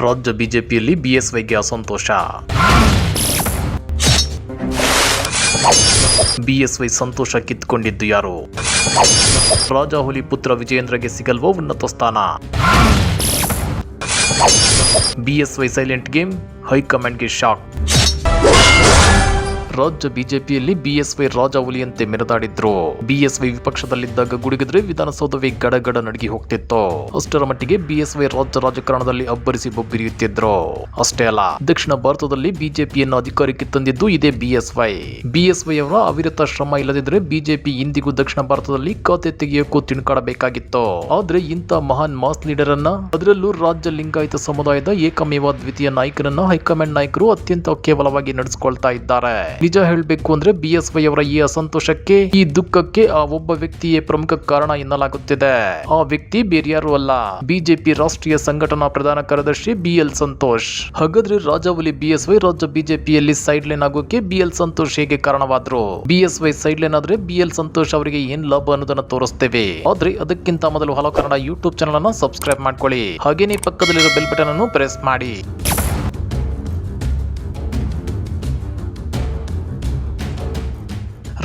ರಾಜ್ಯ ಬಿಜೆಪಿಯಲ್ಲಿ ಬಿಎಸ್ವೈಗೆ ಅಸಂತೋಷ. ಬಿಎಸ್ವೈ ಸಂತೋಷ ಕಿತ್ಕೊಂಡಿದ್ದು ಯಾರು? ರಾಜಾಹುಲಿ ಪುತ್ರ ವಿಜಯೇಂದ್ರಗೆ ಸಿಗಲ್ವ ಉನ್ನತ ಸ್ಥಾನ? ಬಿಎಸ್ವೈ ಸೈಲೆಂಟ್ ಗೇಮ್, ಹೈಕಮಾಂಡ್ಗೆ ಶಾಕ್. ರಾಜ್ಯ ಬಿಜೆಪಿಯಲ್ಲಿ ಬಿಎಸ್ವೈ ರಾಜಾಹುಲಿಯಂತೆ ಮೆರೆದಾಡಿದ್ರು. ಬಿಎಸ್ವೈ ವಿಪಕ್ಷದಲ್ಲಿದ್ದಾಗ ಗುಡುಗಿದ್ರೆ ವಿಧಾನಸೌಧವೇ ಗಡಗಡ ನಡುಗಿ ಹೋಗ್ತಿತ್ತು. ಅಷ್ಟರ ಮಟ್ಟಿಗೆ ಬಿಎಸ್ವೈ ರಾಜ್ಯ ರಾಜಕಾರಣದಲ್ಲಿ ಅಬ್ಬರಿಸಿ ಬೊಬ್ಬಿರಿಯುತ್ತಿದ್ರು. ಅಷ್ಟೇ ಅಲ್ಲ, ದಕ್ಷಿಣ ಭಾರತದಲ್ಲಿ ಬಿಜೆಪಿಯನ್ನು ಅಧಿಕಾರಕ್ಕೆ ತಂದಿದ್ದು ಇದೇ ಬಿಎಸ್ವೈ. ಬಿಎಸ್ವೈ ಅವರ ಅವಿರತ ಶ್ರಮ ಇಲ್ಲದಿದ್ರೆ ಬಿಜೆಪಿ ಇಂದಿಗೂ ದಕ್ಷಿಣ ಭಾರತದಲ್ಲಿ ಖಾತೆ ತೆಗೆಯೋಕ್ಕೂ ತಿಣುಕಾಡಬೇಕಾಗಿತ್ತು. ಆದ್ರೆ ಇಂಥ ಮಹಾನ್ ಮಾಸ್ ಲೀಡರ್ ಅನ್ನ, ಅದರಲ್ಲೂ ರಾಜ್ಯ ಲಿಂಗಾಯತ ಸಮುದಾಯದ ಏಕಮೇವ ದ್ವಿತೀಯ ನಾಯಕರನ್ನ ಹೈಕಮಾಂಡ್ ನಾಯಕರು ಅತ್ಯಂತ ಕೇವಲವಾಗಿ ನಡೆಸಿಕೊಳ್ತಾ ಇದ್ದಾರೆ. ನಿಜ ಹೇಳಬೇಕು ಅಂದ್ರೆ ಬಿಎಸ್ವೈ ಅವರ ಈ ಅಸಂತೋಷಕ್ಕೆ, ಈ ದುಃಖಕ್ಕೆ ಆ ಒಬ್ಬ ವ್ಯಕ್ತಿಯೇ ಪ್ರಮುಖ ಕಾರಣ ಎನ್ನಲಾಗುತ್ತಿದೆ. ಆ ವ್ಯಕ್ತಿ ಬೇರ್ಯಾರು ಅಲ್ಲ, ಬಿಜೆಪಿ ರಾಷ್ಟ್ರೀಯ ಸಂಘಟನಾ ಪ್ರಧಾನ ಕಾರ್ಯದರ್ಶಿ ಬಿಎಲ್ ಸಂತೋಷ್. ಹಾಗಾದ್ರೆ ರಾಜಾಹುಲಿ ಬಿಎಸ್ವೈ ರಾಜ್ಯ ಬಿಜೆಪಿಯಲ್ಲಿ ಸೈಡ್ ಲೈನ್ ಆಗೋಕೆ ಬಿಎಲ್ ಸಂತೋಷ್ ಹೇಗೆ ಕಾರಣವಾದ್ರು? ಬಿಎಸ್ವೈ ಸೈಡ್ ಲೈನ್ ಆದ್ರೆ ಬಿಎಲ್ ಸಂತೋಷ್ ಅವರಿಗೆ ಏನ್ ಲಾಭ ಅನ್ನೋದನ್ನ ತೋರಿಸ್ತೇವೆ. ಆದ್ರೆ ಅದಕ್ಕಿಂತ ಮೊದಲು ಹಲೋ ಕನ್ನಡ ಯೂಟ್ಯೂಬ್ ಚಾನಲ್ ಅನ್ನ ಸಬ್ಸ್ಕ್ರೈಬ್ ಮಾಡ್ಕೊಳ್ಳಿ. ಹಾಗೇನೇ ಪಕ್ಕದಲ್ಲಿರೋ ಬೆಲ್ ಬಟನ್ ಅನ್ನು ಪ್ರೆಸ್ ಮಾಡಿ.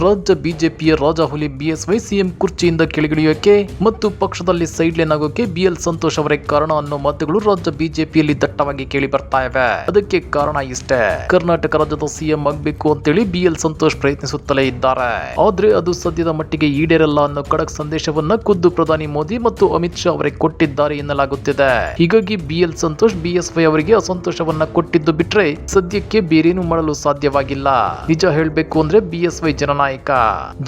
ರಾಜ್ಯ ಬಿಜೆಪಿಯ ರಾಜಾಹುಲಿ ಬಿಎಸ್ವೈ ಸಿಎಂ ಕುರ್ಚಿಯಿಂದ ಕೆಳಗಿಳಿಯೋಕೆ ಮತ್ತು ಪಕ್ಷದಲ್ಲಿ ಸೈಡ್ ಲೈನ್ ಆಗೋಕೆ ಬಿಎಲ್ ಸಂತೋಷ್ ಅವರೇ ಕಾರಣ ಅನ್ನೋ ಮಾತುಗಳು ರಾಜ್ಯ ಬಿಜೆಪಿಯಲ್ಲಿ ದಟ್ಟವಾಗಿ ಕೇಳಿ ಬರ್ತಾ ಇವೆ. ಅದಕ್ಕೆ ಕಾರಣ ಇಷ್ಟೇ, ಕರ್ನಾಟಕ ರಾಜ್ಯದ ಸಿಎಂ ಆಗಬೇಕು ಅಂತೇಳಿ ಬಿಎಲ್ ಸಂತೋಷ್ ಪ್ರಯತ್ನಿಸುತ್ತಲೇ ಇದ್ದಾರೆ. ಆದ್ರೆ ಅದು ಸದ್ಯದ ಮಟ್ಟಿಗೆ ಈಡೇರಲ್ಲ ಅನ್ನೋ ಖಡಕ್ ಸಂದೇಶವನ್ನ ಖುದ್ದು ಪ್ರಧಾನಿ ಮೋದಿ ಮತ್ತು ಅಮಿತ್ ಶಾ ಅವರೇ ಕೊಟ್ಟಿದ್ದಾರೆ ಎನ್ನಲಾಗುತ್ತಿದೆ. ಹೀಗಾಗಿ ಬಿಎಲ್ ಸಂತೋಷ್ ಬಿಎಸ್ವೈ ಅವರಿಗೆ ಅಸಂತೋಷವನ್ನ ಕೊಟ್ಟಿದ್ದು ಬಿಟ್ರೆ ಸದ್ಯಕ್ಕೆ ಬೇರೇನು ಮಾಡಲು ಸಾಧ್ಯವಾಗಿಲ್ಲ. ನಿಜ ಹೇಳಬೇಕು ಅಂದ್ರೆ ಬಿಎಸ್ವೈ ಜನನಾಯಕ,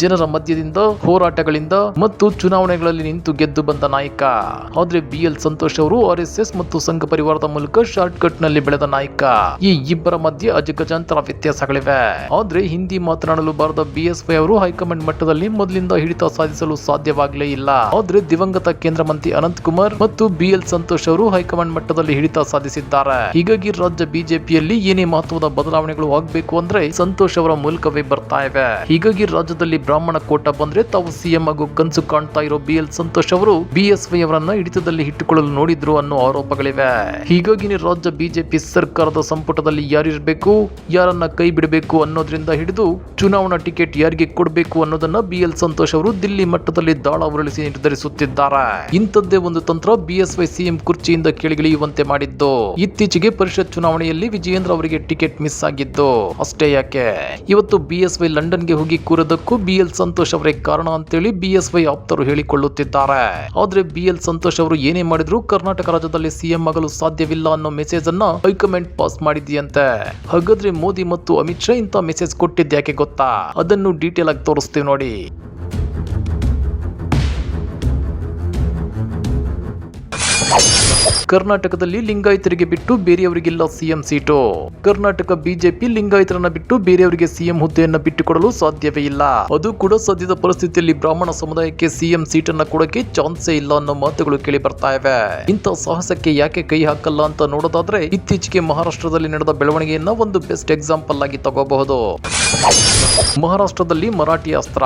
ಜನರ ಮಧ್ಯದಿಂದ, ಹೋರಾಟಗಳಿಂದ ಮತ್ತು ಚುನಾವಣೆಗಳಲ್ಲಿ ನಿಂತು ಗೆದ್ದು ಬಂದ ನಾಯಕ. ಆದ್ರೆ ಬಿಎಲ್ ಸಂತೋಷ್ ಅವರು ಆರ್ಎಸ್ಎಸ್ ಮತ್ತು ಸಂಘ ಪರಿವಾರದ ಮೂಲಕ ಶಾರ್ಟ್ ಕಟ್ ನಲ್ಲಿ ಬೆಳೆದ ನಾಯಕ. ಈ ಇಬ್ಬರ ಮಧ್ಯೆ ಅಜಗಜಾಂತರ ವ್ಯತ್ಯಾಸಗಳಿವೆ. ಆದ್ರೆ ಹಿಂದಿ ಮಾತನಾಡಲು ಬಾರದ ಬಿಎಸ್ವೈ ಅವರು ಹೈಕಮಾಂಡ್ ಮಟ್ಟದಲ್ಲಿ ಮೊದಲಿಂದ ಹಿಡಿತ ಸಾಧಿಸಲು ಸಾಧ್ಯವಾಗಲೇ ಇಲ್ಲ. ಆದ್ರೆ ದಿವಂಗತ ಕೇಂದ್ರ ಮಂತ್ರಿ ಅನಂತ್ ಕುಮಾರ್ ಮತ್ತು ಬಿಎಲ್ ಸಂತೋಷ್ ಅವರು ಹೈಕಮಾಂಡ್ ಮಟ್ಟದಲ್ಲಿ ಹಿಡಿತ ಸಾಧಿಸಿದ್ದಾರೆ. ಹೀಗಾಗಿ ರಾಜ್ಯ ಬಿಜೆಪಿಯಲ್ಲಿ ಏನೇ ಮಹತ್ವದ ಬದಲಾವಣೆಗಳು ಆಗಬೇಕು ಅಂದ್ರೆ ಸಂತೋಷ್ ಅವರ ಮೂಲಕವೇ ಬರ್ತಾ ಇವೆ. ಹೀಗಾಗಿ ರಾಜ್ಯದಲ್ಲಿ ಬ್ರಾಹ್ಮಣ ಕೋಟ ಬಂದ್ರೆ ತಾವು ಸಿಎಂ ಆಗೋ ಕನಸು ಕಾಣ್ತಾ ಇರೋ ಬಿಎಲ್ ಸಂತೋಷ್ ಅವರು ಬಿಎಸ್ವೈ ಅವರನ್ನ ಹಿಡಿತದಲ್ಲಿ ಇಟ್ಟುಕೊಳ್ಳಲು ನೋಡಿದ್ರು ಅನ್ನೋ ಆರೋಪಗಳಿವೆ. ಹೀಗಾಗಿ ರಾಜ್ಯ ಬಿಜೆಪಿ ಸರ್ಕಾರದ ಸಂಪುಟದಲ್ಲಿ ಯಾರಿರಬೇಕು, ಯಾರನ್ನ ಕೈ ಬಿಡಬೇಕು ಅನ್ನೋದ್ರಿಂದ ಹಿಡಿದು ಚುನಾವಣಾ ಟಿಕೆಟ್ ಯಾರಿಗೆ ಕೊಡಬೇಕು ಅನ್ನೋದನ್ನ ಬಿಎಲ್ ಸಂತೋಷ್ ಅವರು ದಿಲ್ಲಿ ಮಟ್ಟದಲ್ಲಿ ದಾಳ ಉರುಳಿಸಿ ನಿರ್ಧರಿಸುತ್ತಿದ್ದಾರೆ. ಇಂಥದ್ದೇ ಒಂದು ತಂತ್ರ ಬಿಎಸ್ವೈ ಸಿಎಂ ಕುರ್ಚಿಯಿಂದ ಕೆಳಗಿಳಿಯುವಂತೆ ಮಾಡಿದ್ದು. ಇತ್ತೀಚೆಗೆ ಪರಿಷತ್ ಚುನಾವಣೆಯಲ್ಲಿ ವಿಜಯೇಂದ್ರ ಅವರಿಗೆ ಟಿಕೆಟ್ ಮಿಸ್ ಆಗಿದ್ದು. ಅಷ್ಟೇ ಯಾಕೆ, ಇವತ್ತು ಬಿಎಸ್ವೈ ಲಂಡನ್ಗೆ ಹೋಗಿ ಕೂರದಕ್ಕೂ ಬಿಎಲ್ ಸಂತೋಷ್ ಅವರೇ ಕಾರಣ ಅಂತೇಳಿ ಬಿಎಸ್ವೈ ಆಪ್ತರು ಹೇಳಿಕೊಳ್ಳುತ್ತಿದ್ದಾರೆ. ಆದ್ರೆ ಬಿಎಲ್ ಸಂತೋಷ್ ಅವರು ಏನೇ ಮಾಡಿದ್ರು ಕರ್ನಾಟಕ ರಾಜ್ಯದಲ್ಲಿ ಸಿಎಂ ಆಗಲು ಸಾಧ್ಯವಿಲ್ಲ ಅನ್ನೋ ಮೆಸೇಜ್ ಅನ್ನ ಹೈಕಮಾಂಡ್ ಪಾಸ್ ಮಾಡಿದೆಯಂತೆ. ಹಾಗಾದ್ರೆ ಮೋದಿ ಮತ್ತು ಅಮಿತ್ ಶಾ ಇಂತ ಮೆಸೇಜ್ ಕೊಟ್ಟಿದ್ಯಾಕೆ ಗೊತ್ತಾ? ಅದನ್ನು ಡೀಟೇಲ್ ಆಗಿ ತೋರಿಸ್ತೀವಿ ನೋಡಿ. ಕರ್ನಾಟಕದಲ್ಲಿ ಲಿಂಗಾಯತರಿಗೆ ಬಿಟ್ಟು ಬೇರೆಯವರಿಗಿಲ್ಲ ಸಿಎಂ ಸೀಟು. ಕರ್ನಾಟಕ ಬಿಜೆಪಿ ಲಿಂಗಾಯತರನ್ನ ಬಿಟ್ಟು ಬೇರೆಯವರಿಗೆ ಸಿಎಂ ಹುದ್ದೆಯನ್ನ ಬಿಟ್ಟುಕೊಡಲು ಸಾಧ್ಯವೇ ಇಲ್ಲ. ಅದು ಕೂಡ ಸದ್ಯದ ಪರಿಸ್ಥಿತಿಯಲ್ಲಿ ಬ್ರಾಹ್ಮಣ ಸಮುದಾಯಕ್ಕೆ ಸಿಎಂ ಸೀಟನ್ನ ಕೊಡಕ್ಕೆ ಚಾನ್ಸೇ ಇಲ್ಲ ಅನ್ನೋ ಮಾತುಗಳು ಕೇಳಿ ಬರ್ತಾ ಇವೆ. ಇಂಥ ಸಾಹಸಕ್ಕೆ ಯಾಕೆ ಕೈ ಹಾಕಲ್ಲ ಅಂತ ನೋಡೋದಾದ್ರೆ ಇತ್ತೀಚೆಗೆ ಮಹಾರಾಷ್ಟ್ರದಲ್ಲಿ ನಡೆದ ಬೆಳವಣಿಗೆಯನ್ನ ಒಂದು ಬೆಸ್ಟ್ ಎಕ್ಸಾಂಪಲ್ ಆಗಿ ತಗೋಬಹುದು. ಮಹಾರಾಷ್ಟ್ರದಲ್ಲಿ ಮರಾಠಿ ಅಸ್ತ್ರ.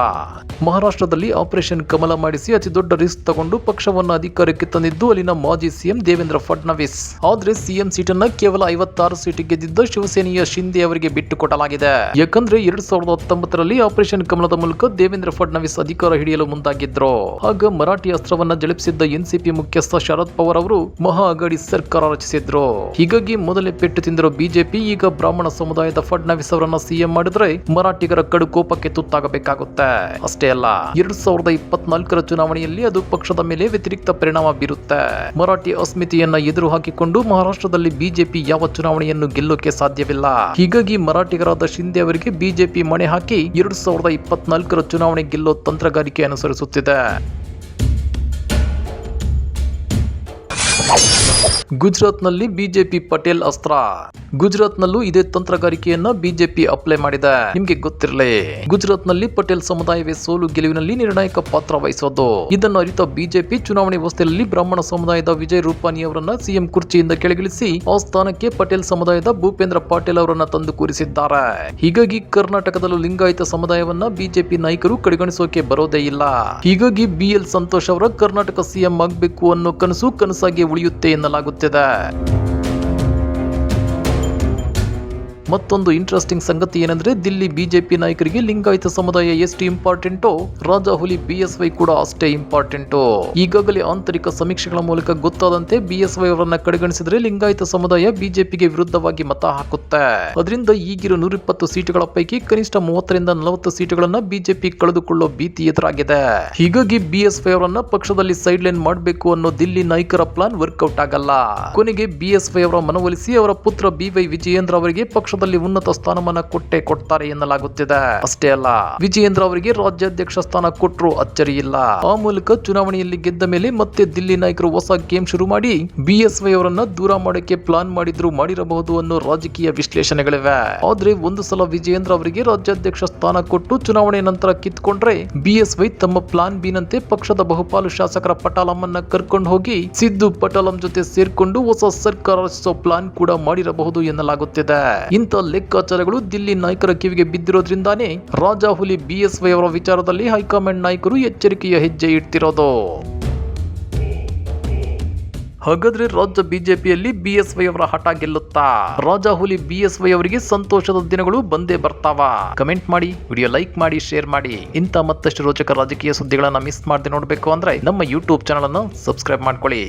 ಮಹಾರಾಷ್ಟ್ರದಲ್ಲಿ ಆಪರೇಷನ್ ಕಮಲ ಮಾಡಿಸಿ ಅತಿ ದೊಡ್ಡ ರಿಸ್ಕ್ ತಗೊಂಡು ಪಕ್ಷವನ್ನು ಅಧಿಕಾರಕ್ಕೆ ತಂದಿದ್ದು ಅಲ್ಲಿನ ಮಾಜಿ ಸಿಎಂ ದೇವೇಂದ್ರ ಫಡ್ನವೀಸ್. ಆದ್ರೆ ಸಿಎಂ ಸೀಟನ್ನ ಕೇವಲ 56 ಸೀಟ್ ಗೆದ್ದಿದ್ದ ಶಿವಸೇನೆಯ ಶಿಂದೆ ಅವರಿಗೆ ಬಿಟ್ಟು ಕೊಡಲಾಗಿದೆ. ಯಾಕಂದ್ರೆ 2019ರಲ್ಲಿ ಆಪರೇಷನ್ ಕಮಲದ ಮೂಲಕ ದೇವೇಂದ್ರ ಫಡ್ನವೀಸ್ ಅಧಿಕಾರ ಹಿಡಿಯಲು ಮುಂದಾಗಿದ್ರು. ಆಗ ಮರಾಠಿ ಅಸ್ತ್ರವನ್ನ ಜಳಿಸಿದ್ದ ಎನ್ಸಿಪಿ ಮುಖ್ಯಸ್ಥ ಶರದ್ ಪವಾರ್ ಅವರು ಮಹಾ ಅಘಾಡಿ ಸರ್ಕಾರ ರಚಿಸಿದ್ರು. ಹೀಗಾಗಿ ಮೊದಲೇ ಪೆಟ್ಟು ತಿಂದಿರೋ ಬಿಜೆಪಿ ಈಗ ಬ್ರಾಹ್ಮಣ ಸಮುದಾಯದ ಫಡ್ನವೀಸ್ ಅವರನ್ನ ಸಿಎಂ ಮಾಡಿದ್ರೆ ಮರಾಠಿಗರ ಕಡು ಕೋಪಕ್ಕೆ ತುತ್ತಾಗಬೇಕಾಗುತ್ತೆ. ಅಷ್ಟೇ ಅಲ್ಲ, 2024ರ ಚುನಾವಣೆಯಲ್ಲಿ ಅದು ಪಕ್ಷದ ಮೇಲೆ ವ್ಯತಿರಿಕ್ತ ಪರಿಣಾಮ ಬೀರುತ್ತೆ. ಮರಾಠಿ ಅಸ್ಮಿತೆಯನ್ನ ಎದುರು ಹಾಕಿಕೊಂಡು ಮಹಾರಾಷ್ಟ್ರದಲ್ಲಿ ಬಿಜೆಪಿ ಯಾವ ಚುನಾವಣೆಯನ್ನು ಗೆಲ್ಲೋಕೆ ಸಾಧ್ಯವಿಲ್ಲ. ಹೀಗಾಗಿ ಮರಾಠಿಗರಾದ ಶಿಂದೆ ಅವರಿಗೆ ಬಿಜೆಪಿ ಮಣೆ ಹಾಕಿ 2024ರ ಚುನಾವಣೆ ಗೆಲ್ಲೋ ತಂತ್ರಗಾರಿಕೆ ಅನುಸರಿಸುತ್ತಿದೆ. ಗುಜರಾತ್ನಲ್ಲಿ ಬಿಜೆಪಿ ಪಟೇಲ್ ಅಸ್ತ್ರ. ಗುಜರಾತ್ ನಲ್ಲೂ ಇದೇ ತಂತ್ರಗಾರಿಕೆಯನ್ನ ಬಿಜೆಪಿ ಅಪ್ಲೈ ಮಾಡಿದೆ. ನಿಮ್ಗೆ ಗೊತ್ತಿರಲಿ, ಗುಜರಾತ್ ನಲ್ಲಿ ಪಟೇಲ್ ಸಮುದಾಯವೇ ಸೋಲು ಗೆಲುವಿನಲ್ಲಿ ನಿರ್ಣಾಯಕ ಪಾತ್ರ ವಹಿಸೋದು. ಇದನ್ನು ಅರಿತ ಬಿಜೆಪಿ ಚುನಾವಣೆ ವ್ಯವಸ್ಥೆಯಲ್ಲಿ ಬ್ರಾಹ್ಮಣ ಸಮುದಾಯದ ವಿಜಯ್ ರೂಪಾನಿ ಅವರನ್ನ ಸಿಎಂ ಕುರ್ಚಿಯಿಂದ ಕೆಳಗಿಳಿಸಿ ಆ ಸ್ಥಾನಕ್ಕೆ ಪಟೇಲ್ ಸಮುದಾಯದ ಭೂಪೇಂದ್ರ ಪಾಟೀಲ್ ಅವರನ್ನ ತಂದು ಕೂರಿಸಿದ್ದಾರೆ. ಹೀಗಾಗಿ ಕರ್ನಾಟಕದಲ್ಲೂ ಲಿಂಗಾಯತ ಸಮುದಾಯವನ್ನ ಬಿಜೆಪಿ ನಾಯಕರು ಕಡೆಗಣಿಸೋಕೆ ಬರೋದೇ ಇಲ್ಲ. ಹೀಗಾಗಿ ಬಿಎಲ್ ಸಂತೋಷ್ ಅವರ ಕರ್ನಾಟಕ ಸಿಎಂ ಆಗಬೇಕು ಅನ್ನೋ ಕನಸು ಕನಸಾಗಿ ಉಳಿಯುತ್ತೆ ಎನ್ನಲಾಗುತ್ತಿದೆ. ಮತ್ತೊಂದು ಇಂಟ್ರೆಸ್ಟಿಂಗ್ ಸಂಗತಿ ಏನಂದ್ರೆ, ದಿಲ್ಲಿ ಬಿಜೆಪಿ ನಾಯಕರಿಗೆ ಲಿಂಗಾಯತ ಸಮುದಾಯ ಎಷ್ಟು ಇಂಪಾರ್ಟೆಂಟೋ ರಾಜಾಹುಲಿ ಬಿಎಸ್ವೈ ಕೂಡ ಅಷ್ಟೇ ಇಂಪಾರ್ಟೆಂಟು. ಈಗಾಗಲೇ ಆಂತರಿಕ ಸಮೀಕ್ಷೆಗಳ ಮೂಲಕ ಗೊತ್ತಾದಂತೆ ಬಿಎಸ್ವೈ ಅವರನ್ನ ಕಡೆಗಣಿಸಿದ್ರೆ ಲಿಂಗಾಯತ ಸಮುದಾಯ ಬಿಜೆಪಿಗೆ ವಿರುದ್ಧವಾಗಿ ಮತ ಹಾಕುತ್ತೆ. ಅದರಿಂದ ಈಗಿರೋ 120 ಸೀಟುಗಳ ಪೈಕಿ ಕನಿಷ್ಠ 30ರಿಂದ 40 ಸೀಟುಗಳನ್ನ ಬಿಜೆಪಿ ಕಳೆದುಕೊಳ್ಳೋ ಭೀತಿ ಎದುರಾಗಿದೆ. ಹೀಗಾಗಿ ಬಿಎಸ್ವೈ ಅವರನ್ನ ಪಕ್ಷದಲ್ಲಿ ಸೈಡ್ ಲೈನ್ ಮಾಡಬೇಕು ಅನ್ನೋ ದಿಲ್ಲಿ ನಾಯಕರ ಪ್ಲಾನ್ ವರ್ಕೌಟ್ ಆಗಲ್ಲ. ಕೊನೆಗೆ ಬಿಎಸ್ವೈ ಅವರ ಮನವೊಲಿಸಿ ಅವರ ಪುತ್ರ ಬಿವೈ ವಿಜಯೇಂದ್ರ ಅವರಿಗೆ ಪಕ್ಷ ಉನ್ನತ ಸ್ಥಾನಮಾನ ಕೊಡ್ತಾರೆ ಎನ್ನಲಾಗುತ್ತಿದೆ. ಅಷ್ಟೇ ಅಲ್ಲ, ವಿಜಯೇಂದ್ರ ಅವರಿಗೆ ರಾಜ್ಯಾಧ್ಯಕ್ಷ ಸ್ಥಾನ ಕೊಟ್ಟರು ಅಚ್ಚರಿ ಇಲ್ಲ. ಆ ಮೂಲಕ ಚುನಾವಣೆಯಲ್ಲಿ ಗೆದ್ದ ಮೇಲೆ ಮತ್ತೆ ದಿಲ್ಲಿ ನಾಯಕರು ಹೊಸ ಗೇಮ್ ಶುರು ಮಾಡಿ ಬಿಎಸ್ವೈ ಅವರನ್ನ ದೂರ ಮಾಡೋಕೆ ಪ್ಲಾನ್ ಮಾಡಿರಬಹುದು ಅನ್ನೋ ರಾಜಕೀಯ ವಿಶ್ಲೇಷಣೆಗಳಿವೆ. ಆದ್ರೆ ಒಂದು ಸಲ ವಿಜಯೇಂದ್ರ ಅವರಿಗೆ ರಾಜ್ಯಾಧ್ಯಕ್ಷ ಸ್ಥಾನ ಕೊಟ್ಟು ಚುನಾವಣೆ ನಂತರ ಕಿತ್ಕೊಂಡ್ರೆ ಬಿಎಸ್ವೈ ತಮ್ಮ ಪ್ಲಾನ್ ಬಿ ನಂತೆ ಪಕ್ಷದ ಬಹುಪಾಲು ಶಾಸಕರ ಪಟಾಲಂನ್ನ ಕರ್ಕೊಂಡು ಹೋಗಿ ಸಿದ್ದು ಪಟಾಲಂ ಜೊತೆ ಸೇರ್ಕೊಂಡು ಹೊಸ ಸರ್ಕಾರ ರಚಿಸೋ ಪ್ಲಾನ್ ಕೂಡ ಮಾಡಿರಬಹುದು ಎನ್ನಲಾಗುತ್ತಿದೆ. ಇಂಥ ಲೆಕ್ಕಾಚಾರಗಳು ದಿಲ್ಲಿ ನಾಯಕರ ಕಿವಿಗೆ ಬಿದ್ದಿರೋದ್ರಿಂದಾನೇ ರಾಜಾಹುಲಿ ಬಿಎಸ್ವೈ ಅವರ ವಿಚಾರದಲ್ಲಿ ಹೈಕಮಾಂಡ್ ನಾಯಕರು ಎಚ್ಚರಿಕೆಯ ಹೆಜ್ಜೆ ಇಡ್ತಿರೋದು. ಹಾಗಾದ್ರೆ ರಾಜ್ಯ ಬಿಜೆಪಿಯಲ್ಲಿ ಬಿಎಸ್ವೈ ಅವರ ಹಠ ಗೆಲ್ಲುತ್ತಾ? ರಾಜಾಹುಲಿ ಬಿಎಸ್ವೈ ಅವರಿಗೆ ಸಂತೋಷದ ದಿನಗಳು ಬಂದೇ ಬರ್ತಾವ? ಕಮೆಂಟ್ ಮಾಡಿ, ವಿಡಿಯೋ ಲೈಕ್ ಮಾಡಿ, ಶೇರ್ ಮಾಡಿ. ಇಂಥ ಮತ್ತಷ್ಟು ರೋಚಕ ರಾಜಕೀಯ ಸುದ್ದಿಗಳನ್ನ ಮಿಸ್ ಮಾಡದೆ ನೋಡಬೇಕು ಅಂದ್ರೆ ನಮ್ಮ ಯೂಟ್ಯೂಬ್ ಚಾನಲ್ ಅನ್ನು ಸಬ್ಸ್ಕ್ರೈಬ್ ಮಾಡ್ಕೊಳ್ಳಿ.